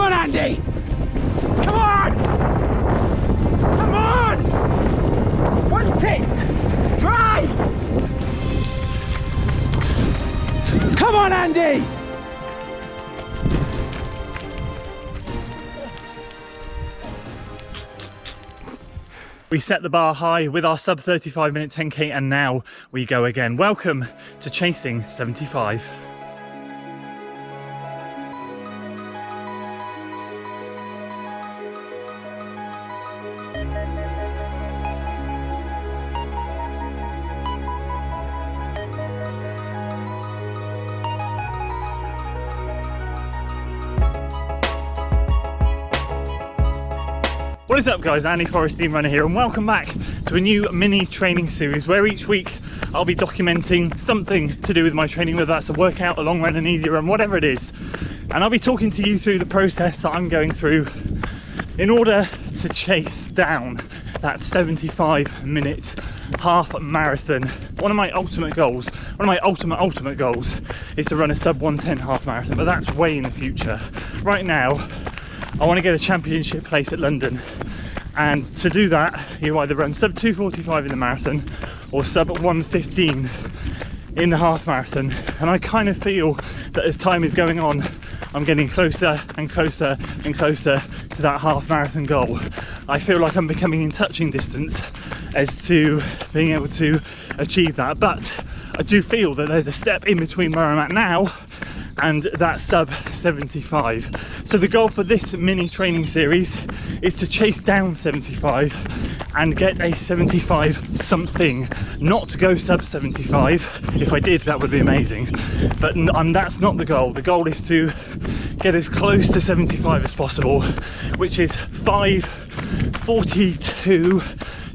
on, Andy! Come on! Come on! Want it! Drive! Come on, Andy! We set the bar high with our sub 35 minute 10k and now we go again. Welcome to Chasing 75. What is up guys, Andy Forest Team Runner here and welcome back to a new mini training series where each week I'll be documenting something to do with my training, whether that's a workout, a long run, an easy run, whatever it is. And I'll be talking to you through the process that I'm going through in order to chase down that 75-minute half marathon. One of my ultimate goals is to run a sub 110 half marathon, but that's way in the future. Right now, I want to get a championship place at London, and to do that you either run sub 2:45 in the marathon or sub 1:15 in the half marathon. And I kind of feel that as time is going on, I'm getting closer and closer and closer to that half marathon goal. I feel like I'm becoming in touching distance as to being able to achieve that, but I do feel that there's a step in between where I'm at now and that sub 75. So the goal for this mini training series is to chase down 75 and get a 75 something, not to go sub 75. If I did, that would be amazing, but that's not the goal. The goal is to get as close to 75 as possible, which is 5:42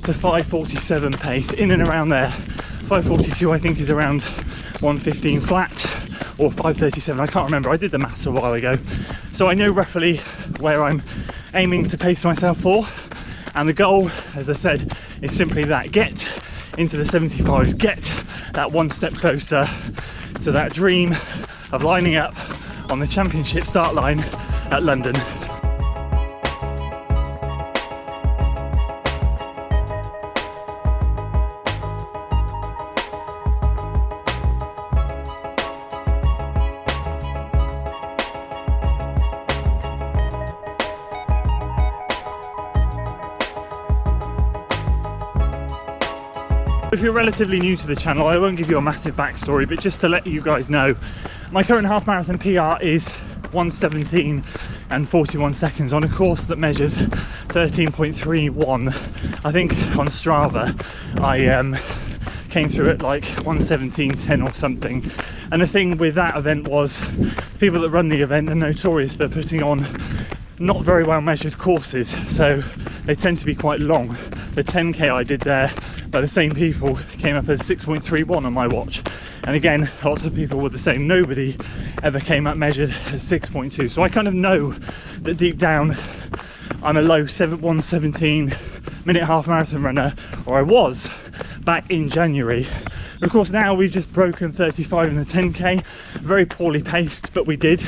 to 5:47 pace, in and around there. 5:42 I think is around 1:15 flat, or 5:37, I can't remember, I did the maths a while ago. So I know roughly where I'm aiming to pace myself for, and the goal, as I said, is simply that: get into the 75s, get that one step closer to that dream of lining up on the championship start line at London. If you're relatively new to the channel, I won't give you a massive backstory, but just to let you guys know, my current half marathon PR is 1:17 and 41 seconds on a course that measured 13.31. I think on Strava I came through at like 1:17.10 or something. And the thing with that event was, people that run the event are notorious for putting on not very well measured courses, so they tend to be quite long. The 10k I did there by the same people came up as 6.31 on my watch, and again lots of people were the same. Nobody ever came up measured at 6.2, so I kind of know that deep down I'm a low 1:17 minute half marathon runner, or I was back in January. Of course now we've just broken 35 in the 10k, very poorly paced, but we did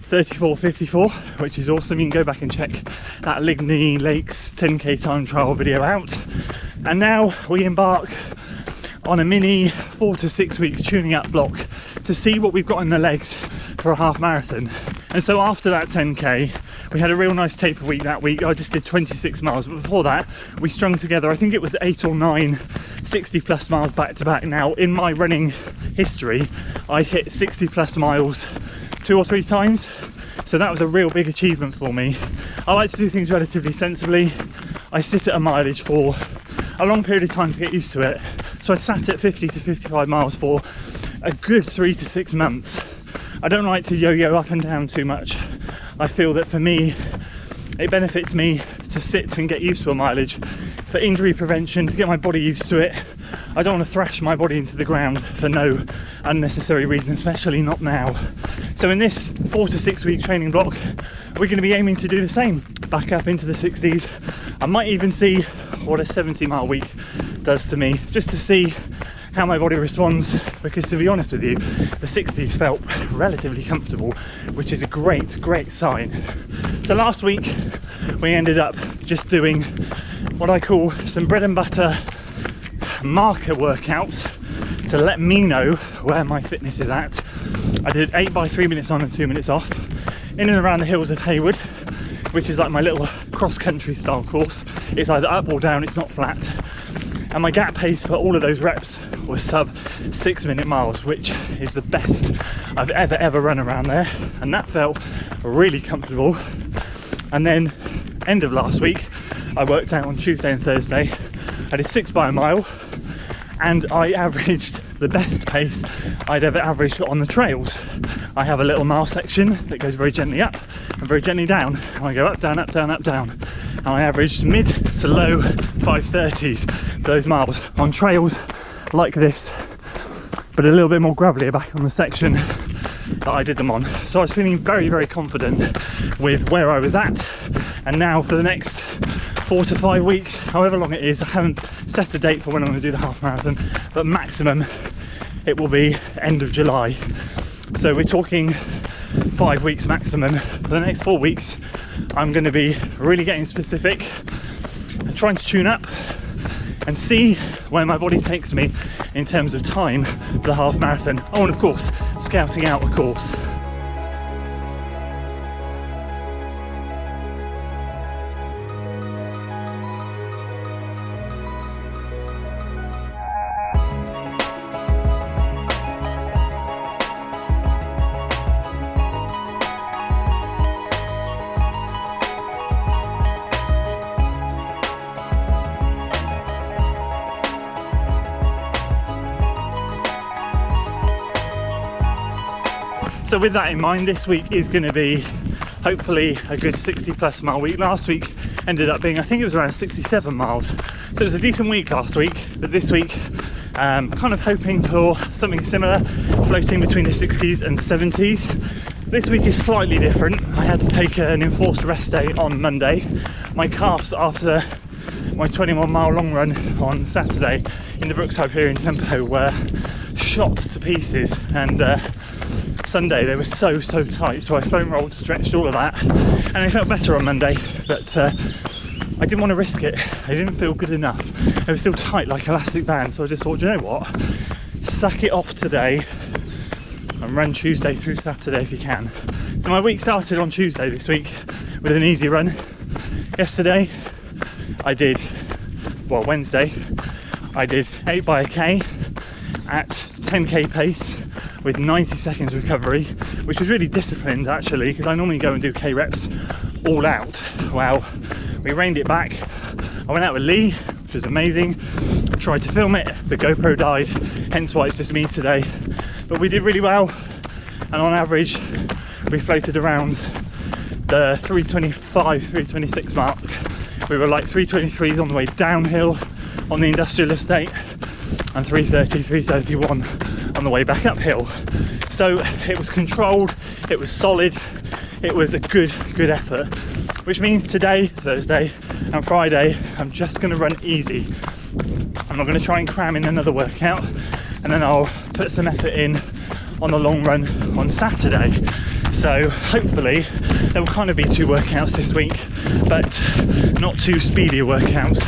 34:54, which is awesome. You can go back and check that Ligney Lakes 10k time trial video out. And now we embark on a mini 4 to 6 week tuning up block to see what we've got in the legs for a half marathon. And so after that 10k, we had a real nice taper week that week. I just did 26 miles, but before that we strung together, I think it was 8 or 9 60 plus miles back to back. Now in my running history, I hit 60 plus miles 2 or 3 times, so that was a real big achievement for me. I like to do things relatively sensibly. I sit at a mileage for a long period of time to get used to it, so I sat at 50 to 55 miles for a good 3 to 6 months. I don't like to yo-yo up and down too much. I feel that for me it benefits me to sit and get used to a mileage for injury prevention, to get my body used to it. I don't want to thrash my body into the ground for no unnecessary reason, especially not now. So in this 4 to 6 week training block, we're going to be aiming to do the same, back up into the 60s. I might even see what a 70 mile week does to me, just to see how my body responds, because to be honest with you, the 60s felt relatively comfortable, which is a great sign. So last week we ended up just doing what I call some bread and butter marker workouts to let me know where my fitness is at. I did 8 by 3 minutes on and 2 minutes off in and around the hills of Hayward, which is like my little cross-country style course. It's either up or down, it's not flat. And my gap pace for all of those reps was sub 6 minute miles, which is the best I've ever run around there, and that felt really comfortable. And then end of last week I worked out on Tuesday and Thursday. I did 6 by a mile, and I averaged the best pace I'd ever averaged on the trails. I have a little mile section that goes very gently up and very gently down, and I go up, down, up, down, up, down, and I averaged mid to low 530s for those miles on trails like this, but a little bit more gravelier back on the section that I did them on. So I was feeling very confident with where I was at, and now for the next 4 to 5 weeks, however long it is, I haven't set a date for when I'm going to do the half marathon, but maximum it will be end of July. So we're talking 5 weeks maximum. For the next 4 weeks I'm going to be really getting specific and trying to tune up and see where my body takes me in terms of time for the half marathon. Oh, and of course scouting out a course. So with that in mind, this week is going to be hopefully a good 60+ mile week. Last week ended up being, I think it was around 67 miles. So it was a decent week last week, but this week kind of hoping for something similar, floating between the 60s and 70s. This week is slightly different. I had to take an enforced rest day on Monday. My calves, after my 21-mile long run on Saturday in the Brooks Hyperion Tempo, were shot to pieces, and Sunday they were so tight, so I foam rolled, stretched, all of that, and I felt better on Monday, but I didn't want to risk it. I didn't feel good enough. They were still tight like elastic bands, so I just thought, you know what, sack it off today and run Tuesday through Saturday if you can. So my week started on Tuesday this week with an easy run. Yesterday I did, well, Wednesday I did 8 by a K at 10k pace with 90 seconds recovery, which was really disciplined actually, because I normally go and do K reps all out. Well, we reined it back. I went out with Lee, which was amazing. I tried to film it, the GoPro died, hence why it's just me today. But we did really well, and on average we floated around the 325, 326 mark. We were like 323s on the way downhill on the industrial estate, and 330, 331 on the way back uphill. So it was controlled, it was solid, it was a good effort, which means today, Thursday and Friday, I'm just going to run easy. I'm not going to try and cram in another workout, and then I'll put some effort in on the long run on Saturday. So hopefully there will kind of be 2 workouts this week, but not 2 speedier workouts.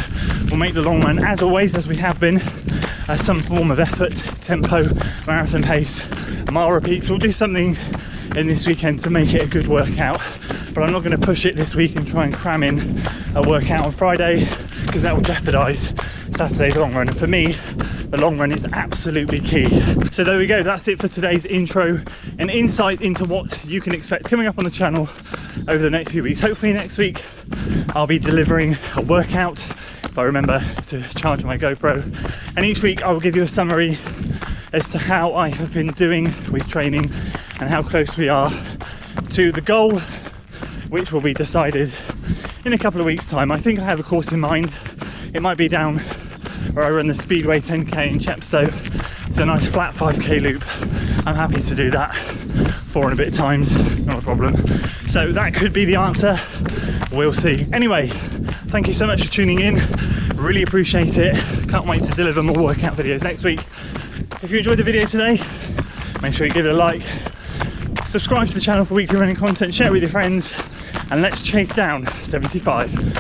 We'll make the long run, as always, as we have been, some form of effort, tempo, marathon pace, mile repeats. We'll do something in this weekend to make it a good workout, but I'm not going to push it this week and try and cram in a workout on Friday, because that will jeopardise Saturday's long run. And for me, the long run is absolutely key. So there we go, that's it for today's intro, an insight into what you can expect coming up on the channel over the next few weeks. Hopefully next week I'll be delivering a workout, if I remember to charge my GoPro, and each week I will give you a summary as to how I have been doing with training and how close we are to the goal, which will be decided in a couple of weeks' time. I think I have a course in mind. It might be down where I run the Speedway 10k in Chepstow. It's a nice flat 5k loop. I'm happy to do that 4 and a bit times, not a problem. So that could be the answer, we'll see. Anyway, thank you so much for tuning in. Really appreciate it. Can't wait to deliver more workout videos next week. If you enjoyed the video today, make sure you give it a like. Subscribe to the channel for weekly running content, share it with your friends, and let's chase down 75.